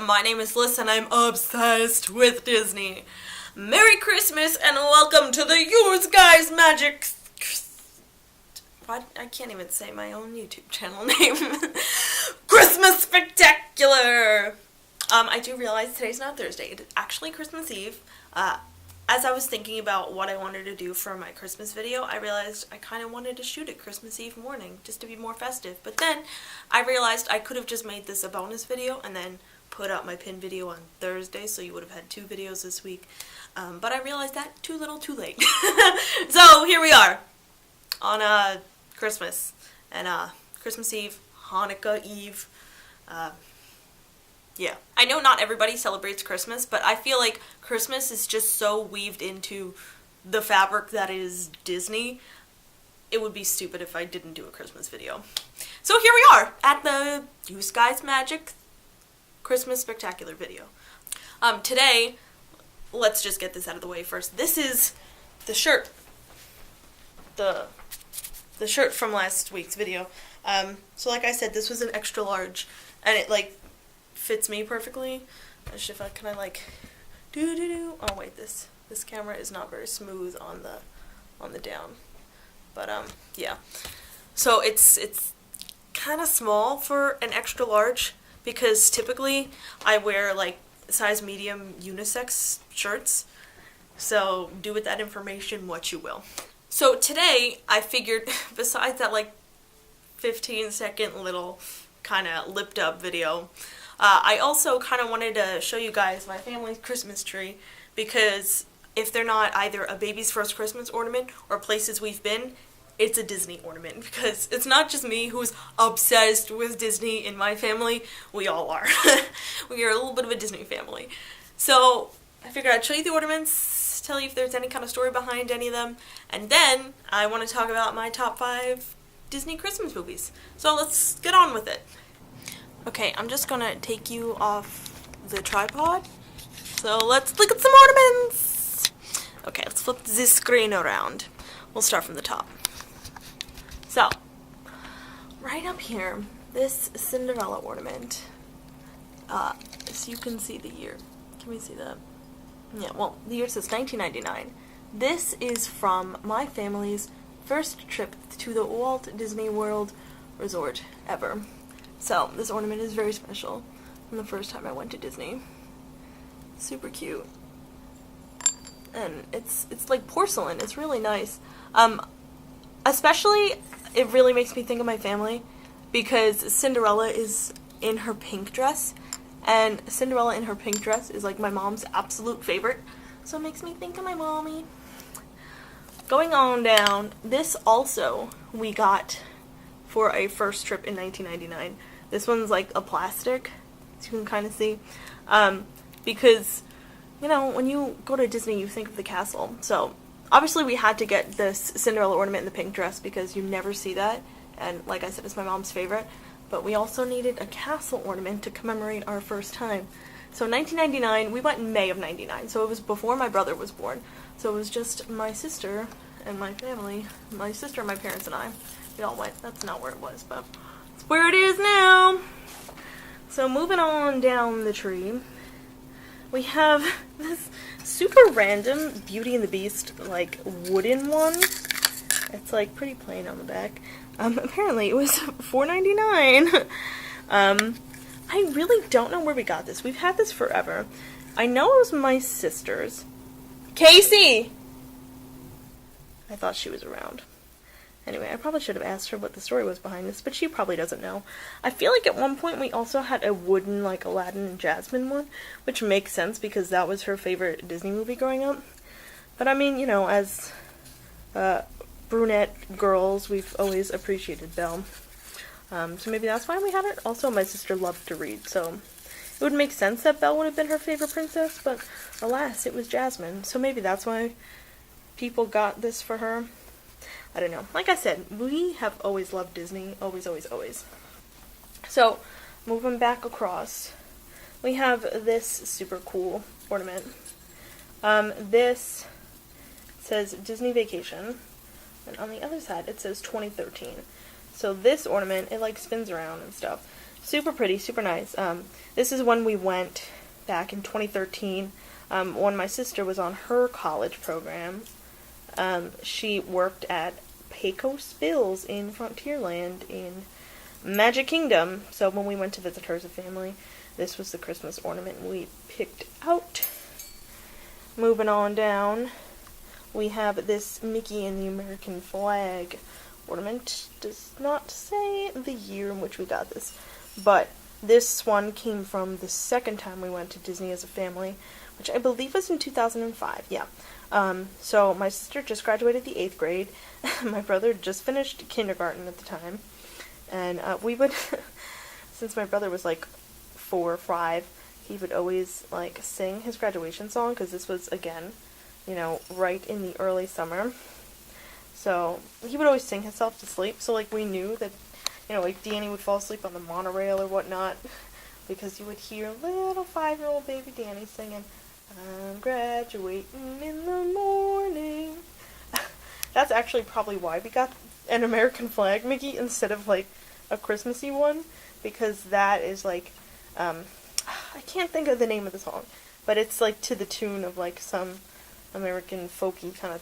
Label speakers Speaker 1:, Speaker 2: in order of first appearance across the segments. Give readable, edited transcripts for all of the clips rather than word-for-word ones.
Speaker 1: My name is Liz and I'm obsessed with Disney. Merry Christmas and welcome to the Yours Guys Magic... What? I can't even say my own YouTube channel name. Christmas Spectacular! I do realize today's not Thursday. It's actually Christmas Eve. As I was thinking about what I wanted to do for my Christmas video, I realized I kind of wanted to shoot it Christmas Eve morning, just to be more festive. But then, I realized I could have just made this a bonus video and then put out my pin video on Thursday, so you would have had 2 videos this week. But I realized that too little too late. So, here we are, on Christmas, and Christmas Eve, Hanukkah Eve, yeah. I know not everybody celebrates Christmas, but I feel like Christmas is just so weaved into the fabric that is Disney. It would be stupid if I didn't do a Christmas video. So here we are at the Yours Guys Magic Christmas Spectacular video. Today, let's just get this out of the way first. This is the shirt. The shirt from last week's video. So like I said, this was an extra large, and it fits me perfectly. If I kind of oh wait, this camera is not very smooth on the down, but yeah. So it's kind of small for an extra large because typically I wear size medium unisex shirts. So do with that information what you will. So today I figured besides that 15-second little kind of lipped up video, I also kind of wanted to show you guys my family's Christmas tree, because if they're not either a baby's first Christmas ornament or places we've been, it's a Disney ornament, because it's not just me who's obsessed with Disney in my family, we all are. We are a little bit of a Disney family. So I figured I'd show you the ornaments, tell you if there's any kind of story behind any of them, and then I want to talk about my top 5 Disney Christmas movies. So let's get on with it. Okay, I'm just gonna take you off the tripod. So let's look at some ornaments. Okay, let's flip this screen around. We'll start from the top. So, right up here, this Cinderella ornament. So you can see the year. Can we see that? Yeah, well, the year says 1999. This is from my family's first trip to the Walt Disney World Resort ever. So, this ornament is very special from the first time I went to Disney. Super cute. And it's like porcelain. It's really nice. Especially, it really makes me think of my family, because Cinderella is in her pink dress, and Cinderella in her pink dress is my mom's absolute favorite, so it makes me think of my mommy. Going on down, this also we got for a first trip in 1999. This one's a plastic, as you can kind of see, because, when you go to Disney, you think of the castle. So, obviously we had to get this Cinderella ornament in the pink dress, because you never see that, and like I said, it's my mom's favorite, but we also needed a castle ornament to commemorate our first time. So 1999, we went in May of 99, so it was before my brother was born. So it was just my sister and my family, my sister, my parents, and I. We all went. That's not where it was, but it's where it is now. So moving on down the tree, we have this super random Beauty and the Beast, wooden one. It's, pretty plain on the back. Apparently it was $4.99. I really don't know where we got this. We've had this forever. I know it was my sister's. Casey! I thought she was around. Anyway, I probably should have asked her what the story was behind this, but she probably doesn't know. I feel like at one point we also had a wooden, Aladdin and Jasmine one, which makes sense because that was her favorite Disney movie growing up. But I mean, as brunette girls, we've always appreciated Belle. So maybe that's why we had it. Also, my sister loved to read, so it would make sense that Belle would have been her favorite princess, but alas, it was Jasmine. So maybe that's why people got this for her. I don't know. Like I said, we have always loved Disney. Always, always, always. So, moving back across, we have this super cool ornament. This says Disney Vacation, and on the other side it says 2013. So this ornament, it spins around and stuff. super pretty, super nice. This is when we went back in 2013, when my sister was on her college program. She worked at Pecos Bills in Frontierland in Magic Kingdom. So when we went to visit her as a family, this was the Christmas ornament we picked out. Moving on down, we have this Mickey and the American flag ornament. Does not say the year in which we got this, but this one came from the second time we went to Disney as a family, which I believe was in 2005, yeah. So my sister just graduated the 8th grade, my brother just finished kindergarten at the time, and we would, since my brother was like 4 or 5, he would always like sing his graduation song, because this was, again, you know, right in the early summer. So he would always sing himself to sleep, so like we knew that, you know, like Danny would fall asleep on the monorail or whatnot, because you would hear little 5-year-old baby Danny singing, "I'm graduating in the morning." That's actually probably why we got an American flag Mickey instead of like a Christmassy one, because that is like, I can't think of the name of the song, but it's like to the tune of like some American folky kind of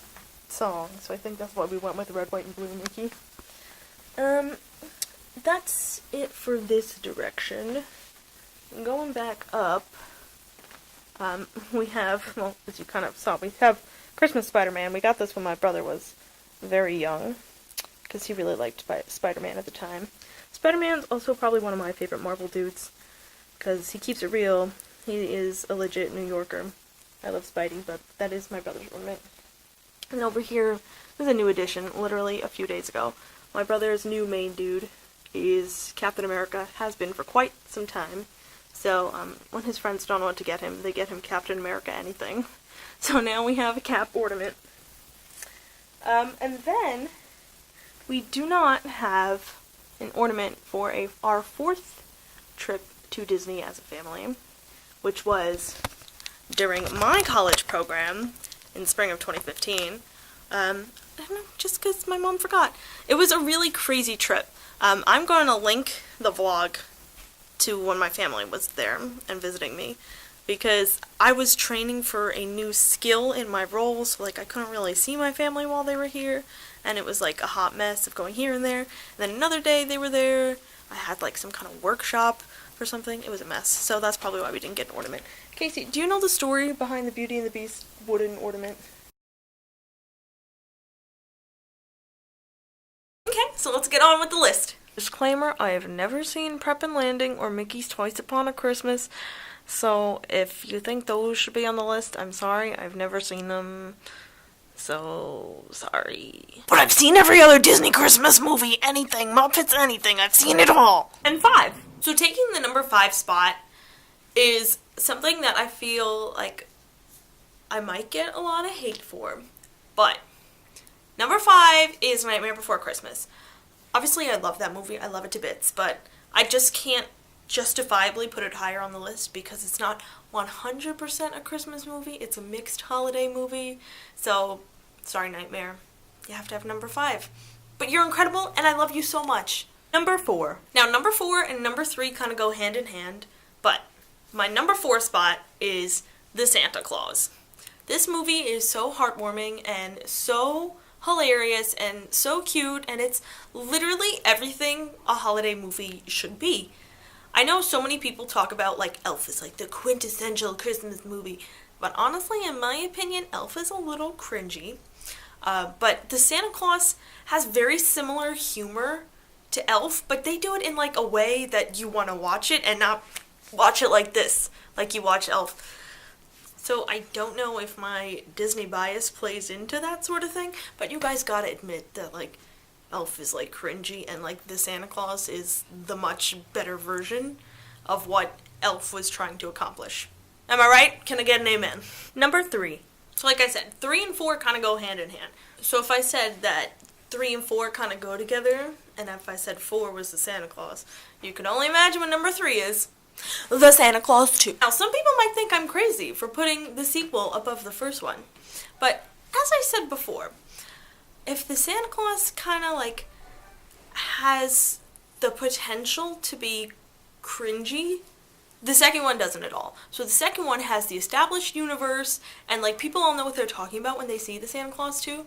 Speaker 1: song, so I think that's why we went with red, white, and blue Mickey. That's it for this direction. Going back up, we have, well, as you kind of saw, we have Christmas Spider-Man. We got this when my brother was very young, because he really liked Spider-Man at the time. Spider-Man's also probably one of my favorite Marvel dudes, because he keeps it real. He is a legit New Yorker. I love Spidey, but that is my brother's ornament. And over here, there's a new addition, literally a few days ago. My brother's new main dude is Captain America, has been for quite some time. So, when his friends don't know what to get him, they get him Captain America anything. So now we have a Cap ornament. And then, we do not have an ornament for our 4th trip to Disney as a family, which was during my college program in spring of 2015. I don't know, just because my mom forgot. It was a really crazy trip. I'm going to link the vlog to when my family was there and visiting me, because I was training for a new skill in my role, so like I couldn't really see my family while they were here, and it was like a hot mess of going here and there. And then another day they were there, I had like some kind of workshop or something. It was a mess, so that's probably why we didn't get an ornament. Casey, do you know the story behind the Beauty and the Beast wooden ornament? Okay, so let's get on with the list. Disclaimer, I have never seen Prep and Landing or Mickey's Twice Upon a Christmas, so if you think those should be on the list, I'm sorry, I've never seen them, so sorry. But I've seen every other Disney Christmas movie, anything, Muppets, anything, I've seen it all. And 5. So taking the number 5 spot is something that I feel like I might get a lot of hate for, but number 5 is Nightmare Before Christmas. Obviously, I love that movie. I love it to bits, but I just can't justifiably put it higher on the list because it's not 100% a Christmas movie. It's a mixed holiday movie. So, sorry, Nightmare. You have to have number 5. But you're incredible, and I love you so much. Number 4. Now, number 4 and number 3 kind of go hand in hand, but my number 4 spot is The Santa Claus. This movie is so heartwarming and so hilarious and so cute, and it's literally everything a holiday movie should be. I know so many people talk about like Elf is like the quintessential Christmas movie, but honestly, in my opinion, Elf is a little cringy. But the Santa Claus has very similar humor to Elf, but they do it in like a way that you want to watch it and not watch it like this, like you watch Elf. So I don't know if my Disney bias plays into that sort of thing, but you guys gotta admit that, like, Elf is, like, cringy, and, like, the Santa Claus is the much better version of what Elf was trying to accomplish. Am I right? Can I get an amen? Number 3. So like I said, 3 and 4 kind of go hand in hand. So if I said that 3 and 4 kind of go together, and if I said 4 was the Santa Claus, you can only imagine what number 3 is. The Santa Claus 2. Now, some people might think I'm crazy for putting the sequel above the first one, but as I said before, if the Santa Claus kind of like has the potential to be cringy. The second one doesn't at all. So the second one has the established universe, and like people all know what they're talking about when they see the Santa Claus 2.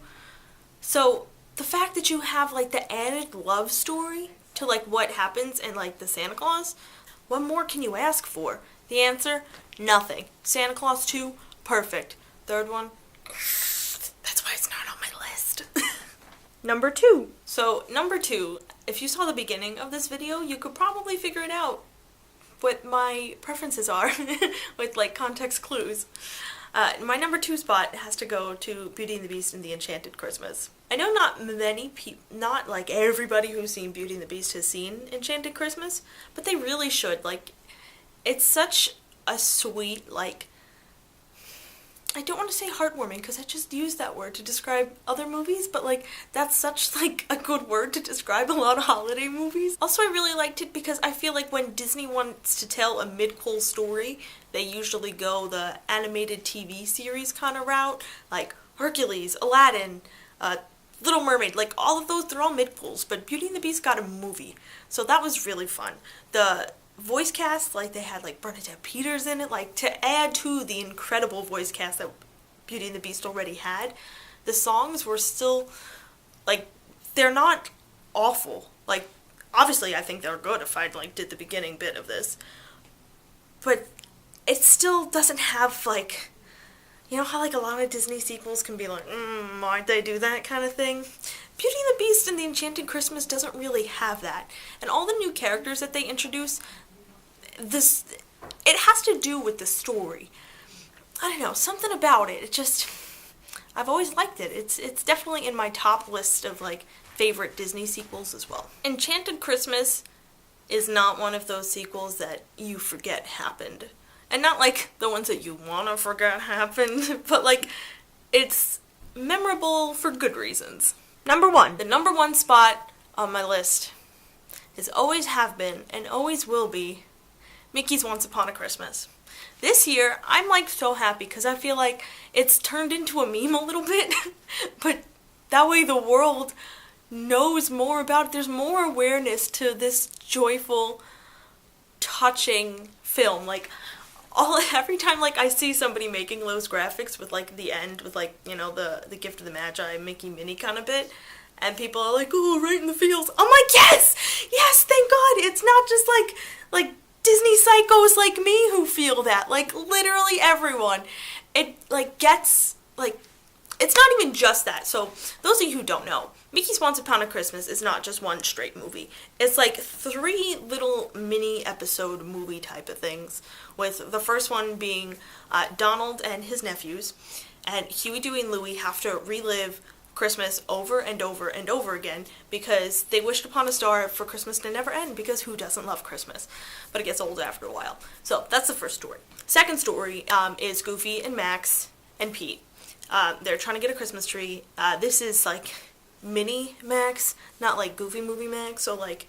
Speaker 1: So the fact that you have like the added love story to like what happens in like the Santa Claus, what more can you ask for? The answer, nothing. Santa Claus 2, perfect. Third one, that's why it's not on my list. Number 2. So number 2, if you saw the beginning of this video, you could probably figure it out what my preferences are with like context clues. My number 2 spot has to go to Beauty and the Beast and the Enchanted Christmas. I know not many people, not like everybody who's seen Beauty and the Beast has seen Enchanted Christmas, but they really should. Like, it's such a sweet, like, I don't want to say heartwarming because I just used that word to describe other movies, but like that's such like a good word to describe a lot of holiday movies. Also, I really liked it because I feel like when Disney wants to tell a mid-cool story, they usually go the animated TV series kind of route, like Hercules, Aladdin, Little Mermaid, like all of those, they're all mid-cools, but Beauty and the Beast got a movie, so that was really fun. The voice cast, like they had like Bernadette Peters in it, like to add to the incredible voice cast that Beauty and the Beast already had, the songs were still, like, they're not awful. Like, obviously I think they're good if I like did the beginning bit of this, but it still doesn't have like, you know how like a lot of Disney sequels can be like, why'd they do that kind of thing? Beauty and the Beast and the Enchanted Christmas doesn't really have that. And all the new characters that they introduce, it has to do with the story. I don't know, something about it. It just, I've always liked it. It's definitely in my top list of like favorite Disney sequels as well. Enchanted Christmas is not one of those sequels that you forget happened. And not like the ones that you want to forget happened, but like it's memorable for good reasons. Number 1. The number 1 spot on my list is always have been and always will be Mickey's Once Upon a Christmas. This year, I'm like so happy because I feel like it's turned into a meme a little bit, but that way the world knows more about it. There's more awareness to this joyful, touching film. Like, every time like I see somebody making those graphics with like the end with like, you know, the Gift of the Magi, Mickey Minnie kind of bit, and people are like, oh, right in the feels. I'm like, yes, thank God. It's not just like Disney psychos like me who feel that. Like literally everyone. It like gets like, it's not even just that. So those of you who don't know, Mickey's Once Upon a Christmas is not just one straight movie. It's like 3 little mini episode movie type of things, with the first one being Donald and his nephews, and Huey, Dewey, and Louie have to relive Christmas over and over and over again because they wished upon a star for Christmas to never end, because who doesn't love Christmas? But it gets old after a while. So that's the first story. Second story is Goofy and Max and Pete. They're trying to get a Christmas tree. This is like mini Max, not like Goofy movie Max, so like,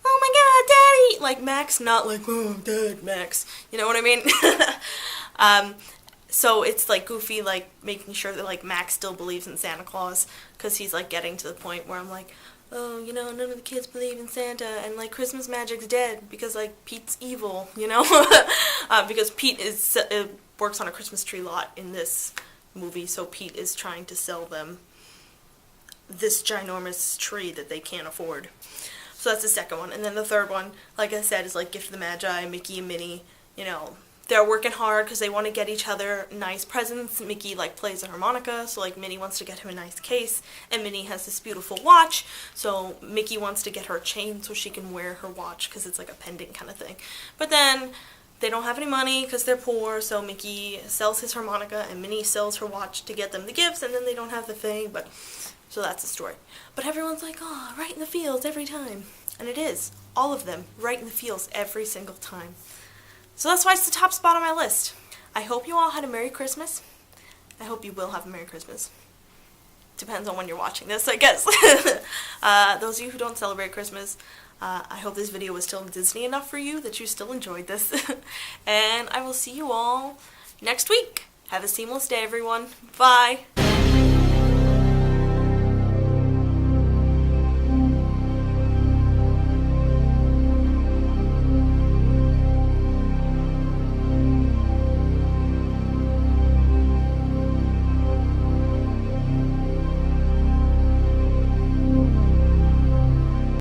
Speaker 1: oh my God, Daddy! Like Max, not like, oh, Dad, Max. You know what I mean? So it's like Goofy like making sure that like Max still believes in Santa Claus, because he's like getting to the point where I'm like, oh, you know, none of the kids believe in Santa, and like Christmas magic's dead because like Pete's evil, you know? Because Pete works on a Christmas tree lot in this movie, so Pete is trying to sell them this ginormous tree that they can't afford. So that's the second one. And then the third one, like I said, is like Gift of the Magi, Mickey and Minnie. You know, they're working hard because they want to get each other nice presents. Mickey like plays a harmonica, so like Minnie wants to get him a nice case, and Minnie has this beautiful watch, so Mickey wants to get her a chain so she can wear her watch because it's like a pendant kind of thing. But then they don't have any money because they're poor, so Mickey sells his harmonica and Minnie sells her watch to get them the gifts, and then they don't have the thing, but so that's the story. But everyone's like, oh, right in the feels every time. And it is. All of them, right in the feels every single time. So that's why it's the top spot on my list. I hope you all had a Merry Christmas. I hope you will have a Merry Christmas. Depends on when you're watching this, I guess. Those of you who don't celebrate Christmas, I hope this video was still Disney enough for you that you still enjoyed this. And I will see you all next week. Have a seamless day, everyone. Bye.